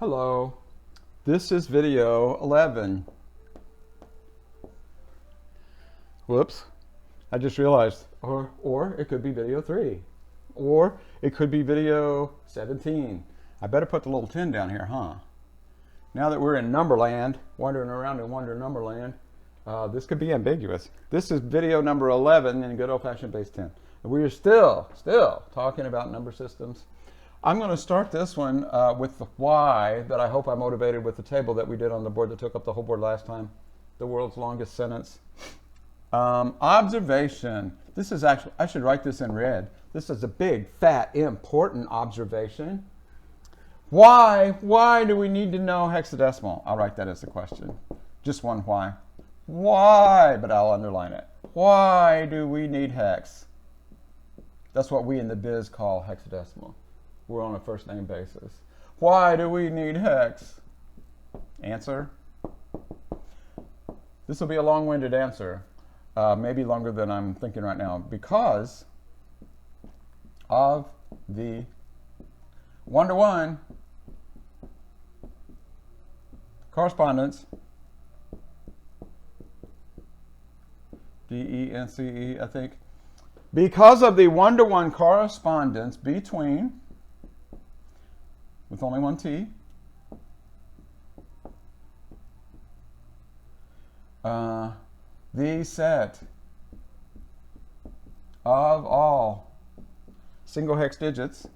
Hello, this is video 11. Whoops, I just realized, or it could be video 3, or it could be video 17. I better put the little 10 down here, huh? Now that we're in Numberland, wandering around in Wonder Numberland, this could be ambiguous. This is video number 11 in good old-fashioned base 10. We are still talking about number systems. I'm going to start this one with the why that I hope I motivated with the table that we did on the board that took up the whole board last time. The world's longest sentence. Observation. This is actually, I should write this in red. This is a big, fat, important observation. Why do we need to know hexadecimal? I'll write that as the question. Just one why. Why, but I'll underline it. Why do we need hex? That's what we in the biz call hexadecimal. We're on a first name basis. Why do we need hex? Answer. This will be a long-winded answer, maybe longer than I'm thinking right now, because of the one-to-one correspondence, D-E-N-C-E, I think, because of the one-to-one correspondence between, with only one T, the set of all single hex digits.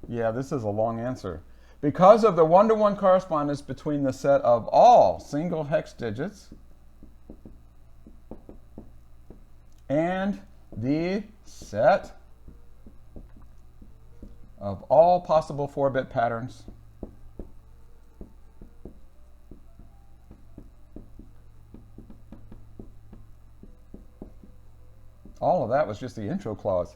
Yeah, this is a long answer. Because of the one-to-one correspondence between the set of all single hex digits and the set of all possible 4-bit patterns all of that was just the intro clause.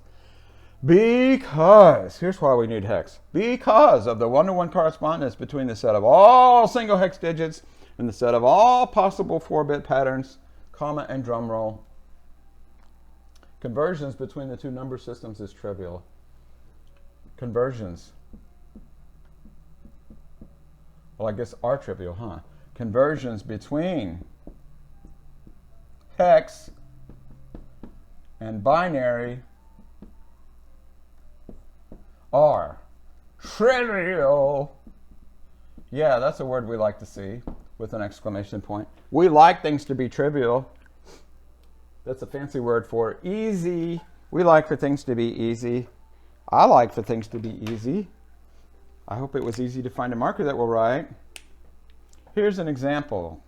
Because, here's why we need hex. Because of the one-to-one correspondence between the set of all single hex digits and the set of all possible 4-bit patterns, comma and drum roll. Conversions between the two number systems is trivial. Conversions. Well, I guess are trivial, huh? Conversions between hex and binary are trivial. Yeah, that's a word we like to see with an exclamation point. We like things to be trivial. That's a fancy word for easy. We like for things to be easy. I like for things to be easy. I hope it was easy to find a marker that will write. Here's an example.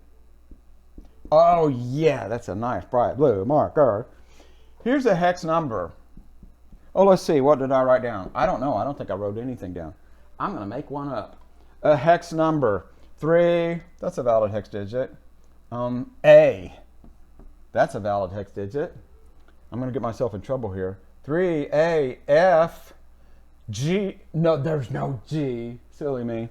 Oh yeah, that's a nice bright blue marker. Here's a hex number. Oh, let's see, what did I write down? I don't know, I don't think I wrote anything down. I'm gonna make one up. A hex number, 3, that's a valid hex digit. A, that's a valid hex digit. I'm gonna get myself in trouble here. 3AF, G, no, there's no G, silly me.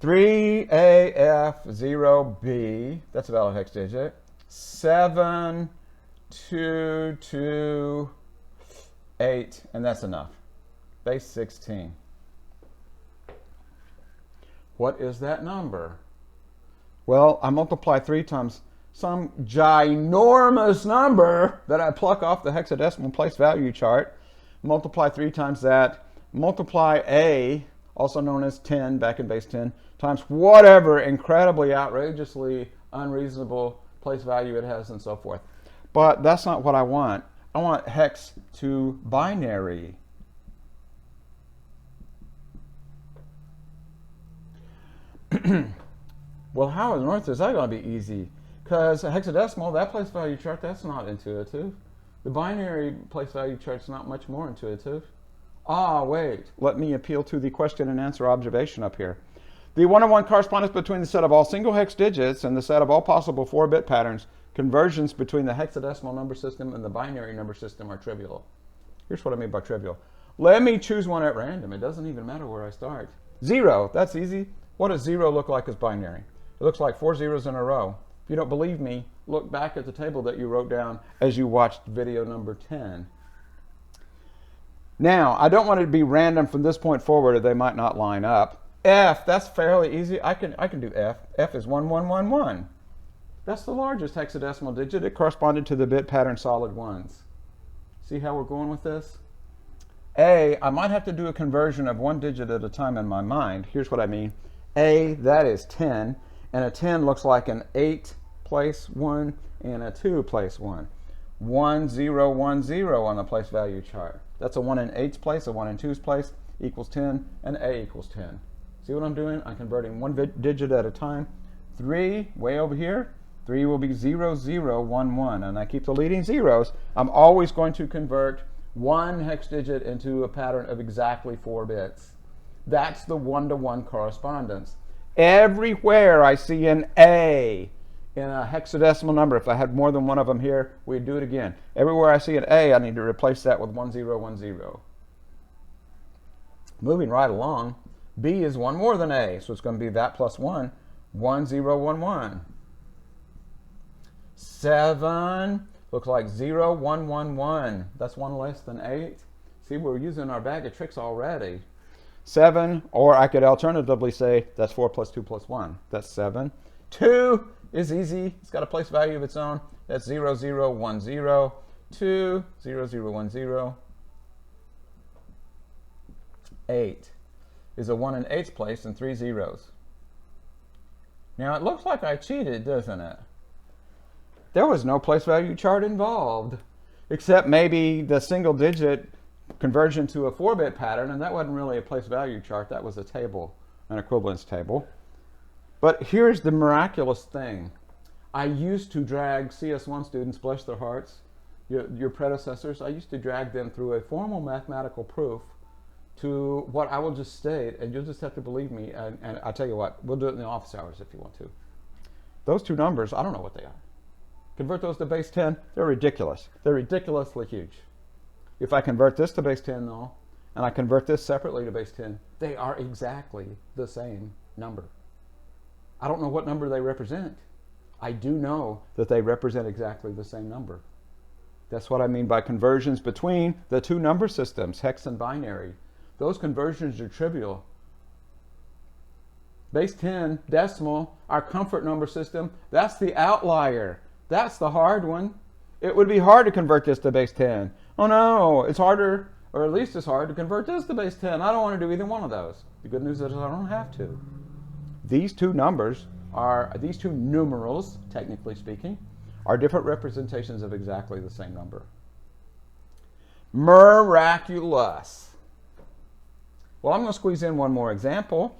3AF0B, that's a valid hex digit. 7228, and that's enough. Base 16. What is that number? Well, I multiply 3 times some ginormous number that I pluck off the hexadecimal place value chart, multiply 3 times that, multiply A, also known as 10, back in base 10, times whatever incredibly, outrageously unreasonable place value it has and so forth. But that's not what I want. I want hex to binary. Well, how on earth is that going to be easy? Because hexadecimal, that place value chart, that's not intuitive. The binary place value chart's not much more intuitive. Ah, wait. Let me appeal to the question and answer observation up here. The one-to-one correspondence between the set of all single hex digits and the set of all possible 4-bit patterns, conversions between the hexadecimal number system and the binary number system are trivial. Here's what I mean by trivial. Let me choose one at random. It doesn't even matter where I start. 0, that's easy. What does 0 look like as binary? It looks like 4 zeros in a row. If you don't believe me, look back at the table that you wrote down as you watched video number 10. Now, I don't want it to be random from this point forward, or they might not line up. F, that's fairly easy. I can do F. F is 1111. That's the largest hexadecimal digit. It corresponded to the bit pattern solid ones. See how we're going with this? A, I might have to do a conversion of one digit at a time in my mind. Here's what I mean. A, that is 10, and a 10 looks like an 8 place 1 and a 2 place 1. 1, 0, 1, 0 on the place value chart. That's a 1 in 8's place, a 1 in 2's place equals 10, and A equals 10. See what I'm doing? I'm converting one digit at a time. 3, way over here, 3 will be 0, 0, 1, 1, and I keep the leading zeros. I'm always going to convert one hex digit into a pattern of exactly 4 bits. That's the one-to-one correspondence. Everywhere I see an A in a hexadecimal number, if I had more than one of them here, we'd do it again. Everywhere I see an A, I need to replace that with 1, 0, 1, 0. Moving right along, B is 1 more than A, so it's going to be that plus 1, 1, 0, 1, 1. 7 looks like 0, 1, 1, 1. That's 1 less than 8. See, we're using our bag of tricks already. 7, or I could alternatively say that's 4 plus 2 plus 1. That's 7. 2 is easy. It's got a place value of its own. That's 0, 0, 1, 0. 2, 0, 0, 1, 0. 8 is a 1 in 8's place and 3 zeros. Now it looks like I cheated, doesn't it? There was no place value chart involved, except maybe the single digit conversion to a 4-bit pattern, and that wasn't really a place value chart. That was a table, an equivalence table. But here's the miraculous thing. I used to drag CS1 students, bless their hearts, your predecessors, I used to drag them through a formal mathematical proof to what I will just state, and you'll just have to believe me, and I'll tell you what, we'll do it in the office hours if you want to. Those two numbers, I don't know what they are. Convert those to base 10, they're ridiculous. They're ridiculously huge. If I convert this to base 10 though, and I convert this separately to base 10, they are exactly the same number. I don't know what number they represent. I do know that they represent exactly the same number. That's what I mean by conversions between the two number systems, hex and binary. Those conversions are trivial. Base 10, decimal, our comfort number system, that's the outlier. That's the hard one. It would be hard to convert this to base 10. Oh no, it's harder, or at least it's hard to convert this to base 10. I don't want to do either one of those. The good news is I don't have to. These two numbers are, these two numerals, technically speaking, are different representations of exactly the same number. Miraculous. Well, I'm going to squeeze in one more example.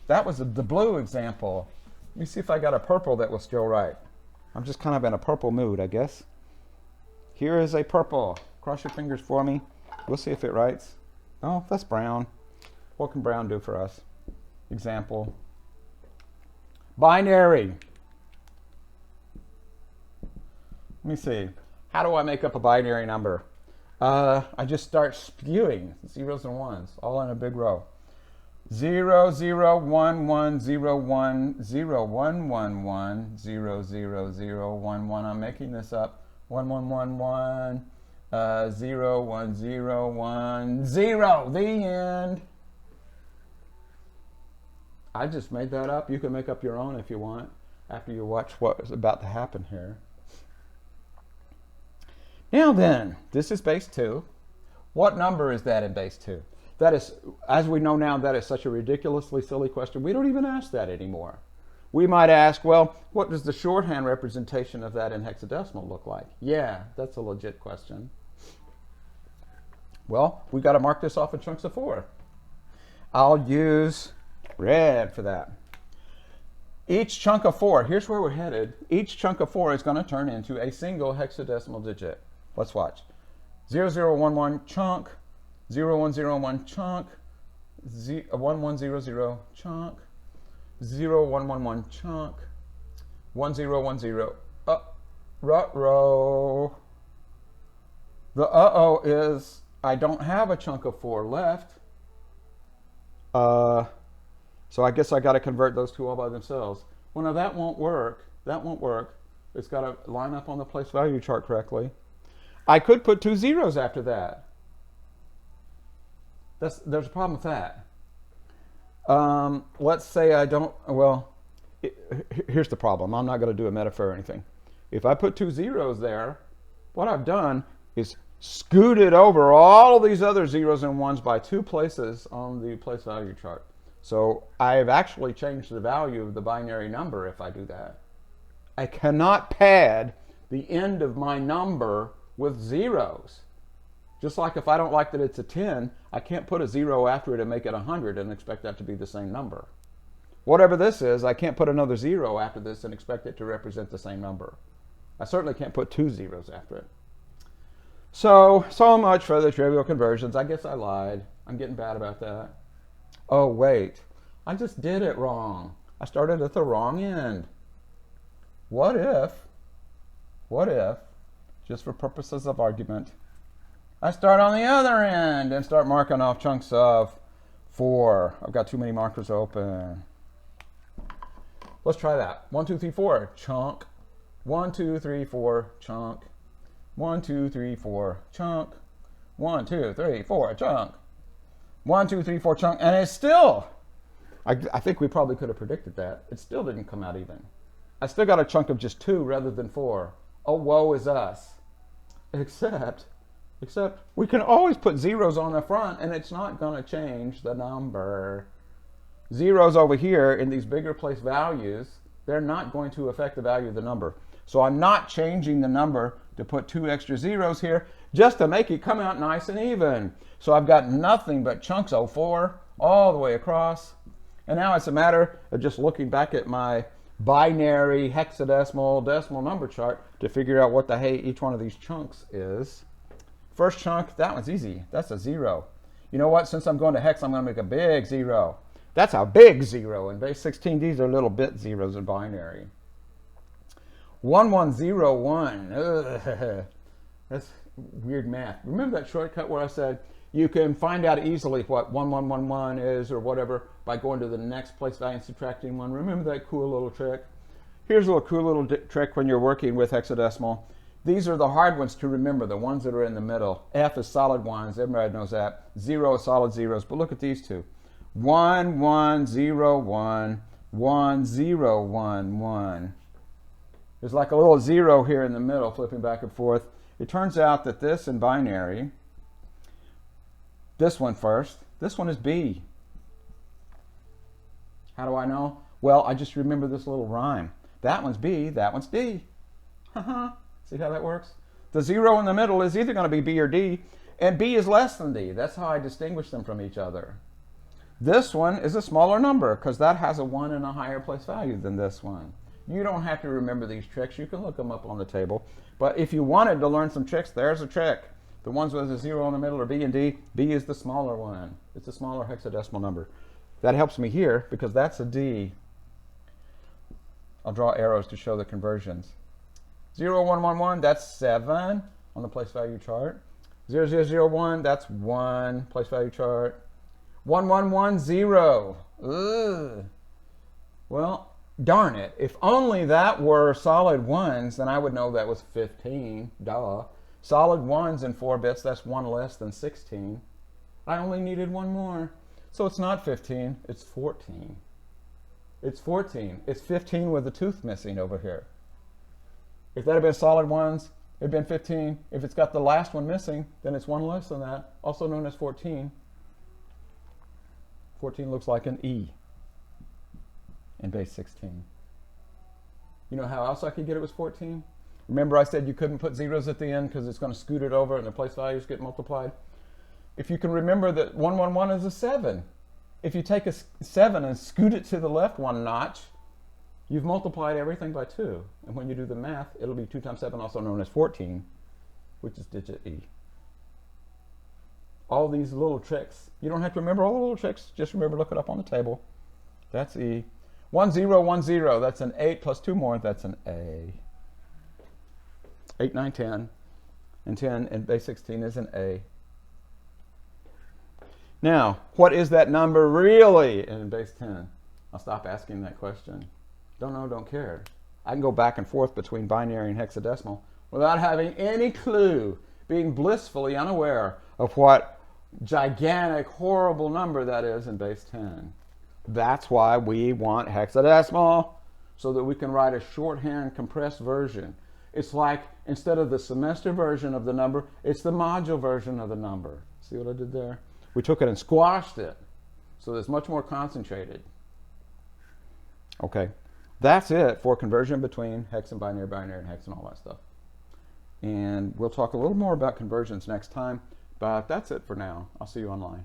That was the blue example. Let me see if I got a purple that will still write. I'm just kind of in a purple mood, I guess. Here is a purple. Cross your fingers for me. We'll see if it writes. Oh, that's brown. What can brown do for us? Example. Binary. Let me see. How do I make up a binary number? I just start spewing zeros and ones all in a big row. 0, 0, 1, 1, 0, 1, 0, 1, 1, 1, 0, 0, 0, 1, 1. I'm making this up. 1, 1, 1, 1, 0, 1, 0, 1, 0. The end. I just made that up. You can make up your own if you want after you watch what is about to happen here. Now then, this is base 2. What number is that in base 2? That is, as we know now, that is such a ridiculously silly question. We don't even ask that anymore. We might ask, well, what does the shorthand representation of that in hexadecimal look like? Yeah, that's a legit question. Well, we've got to mark this off in chunks of 4. I'll use red for that. Each chunk of 4, here's where we're headed. Each chunk of 4 is going to turn into a single hexadecimal digit. Let's watch. 0011 chunk, 0101 chunk, 1100 chunk, 0111 chunk, 1010. Ruh-roh. The uh-oh is I don't have a chunk of 4 left. So I guess I got to convert those two all by themselves. Well, now that won't work. That won't work. It's got to line up on the place value chart correctly. I could put 2 zeros after that. There's a problem with that. Let's say I don't, well, here's the problem. I'm not going to do a metaphor or anything. If I put 2 zeros there, what I've done is scooted over all of these other zeros and ones by 2 places on the place value chart. So I've actually changed the value of the binary number if I do that. I cannot pad the end of my number with zeros. Just like if I don't like that it's a 10, I can't put a 0 after it and make it 100 and expect that to be the same number. Whatever this is, I can't put another 0 after this and expect it to represent the same number. I certainly can't put 2 zeros after it. So much for the trivial conversions. I guess I lied. I'm getting bad about that. Oh, wait. I just did it wrong. I started at the wrong end. What if, just for purposes of argument, I start on the other end and start marking off chunks of 4. I've got too many markers open. Let's try that. 1, 2, 3, 4, chunk. 1, 2, 3, 4, chunk. 1, 2, 3, 4, chunk. 1, 2, 3, 4, chunk. 1, 2, 3, 4, chunk. And it's still, I think we probably could have predicted that. It still didn't come out even. I still got a chunk of just 2 rather than 4. Oh, woe is us. Except we can always put zeros on the front and it's not going to change the number. Zeros over here in these bigger place values, they're not going to affect the value of the number. So I'm not changing the number to put 2 extra zeros here just to make it come out nice and even. So I've got nothing but chunks of 4 all the way across. And now it's a matter of just looking back at my binary hexadecimal decimal number chart to figure out what the hey each one of these chunks is. First chunk, that one's easy. That's a 0. You know what? Since I'm going to hex, I'm going to make a big 0. That's a big 0 in base 16. These are little bit zeros in binary. 1101. Ugh. That's weird math. Remember that shortcut where I said you can find out easily what 1111 is or whatever by going to the next place value and subtracting 1? Remember that cool little trick? Here's a little cool little trick when you're working with hexadecimal. These are the hard ones to remember, the ones that are in the middle. F is solid 1s, everybody knows that. 0 is solid 0s, but look at these two. 1 1 0 1 1 0 1 1. There's like a little 0 here in the middle, flipping back and forth. It turns out that this in binary, this one first, this one is B. How do I know? Well, I just remember this little rhyme. That one's B, that one's D. See how that works? The 0 in the middle is either going to be B or D, and B is less than D. That's how I distinguish them from each other. This one is a smaller number because that has a 1 and a higher place value than this one. You don't have to remember these tricks. You can look them up on the table. But if you wanted to learn some tricks, there's a trick. The ones with a 0 in the middle are B and D. B is the smaller one. It's a smaller hexadecimal number. That helps me here because that's a D. I'll draw arrows to show the conversions. 0 1 1 1, that's 7 on the place value chart. 0 0 0 1, that's 1 place value chart. 1 1 1 0. Ugh. Well, darn it. If only that were solid 1s, then I would know that was 15. Duh. Solid 1s in 4 bits, that's 1 less than 16. I only needed 1 more. So it's not 15, it's 14. It's 14. It's 15 with a tooth missing over here. If that had been solid 1s, it'd been 15. If it's got the last one missing, then it's 1 less than that, also known as 14. 14 looks like an E in base 16. You know how else I could get it was 14? Remember I said you couldn't put zeros at the end because it's going to scoot it over and the place values get multiplied? If you can remember that 111 is a 7. If you take a 7 and scoot it to the left 1 notch, you've multiplied everything by 2. And when you do the math, it'll be 2 times 7, also known as 14, which is digit E. All these little tricks. You don't have to remember all the little tricks. Just remember, look it up on the table. That's E. 1 0 1 0, that's an 8 plus 2 more, that's an A. 8 9 10, and 10 in base 16 is an A. Now, what is that number really in base 10? I'll stop asking that question. Don't know, don't care. I can go back and forth between binary and hexadecimal without having any clue, being blissfully unaware of what gigantic, horrible number that is in base 10. That's why we want hexadecimal, so that we can write a shorthand compressed version. It's like, instead of the semester version of the number, it's the module version of the number. See what I did there? We took it and squashed it, so it's much more concentrated. Okay, that's it for conversion between hex and binary, binary and hex and all that stuff. And we'll talk a little more about conversions next time, but that's it for now. I'll see you online.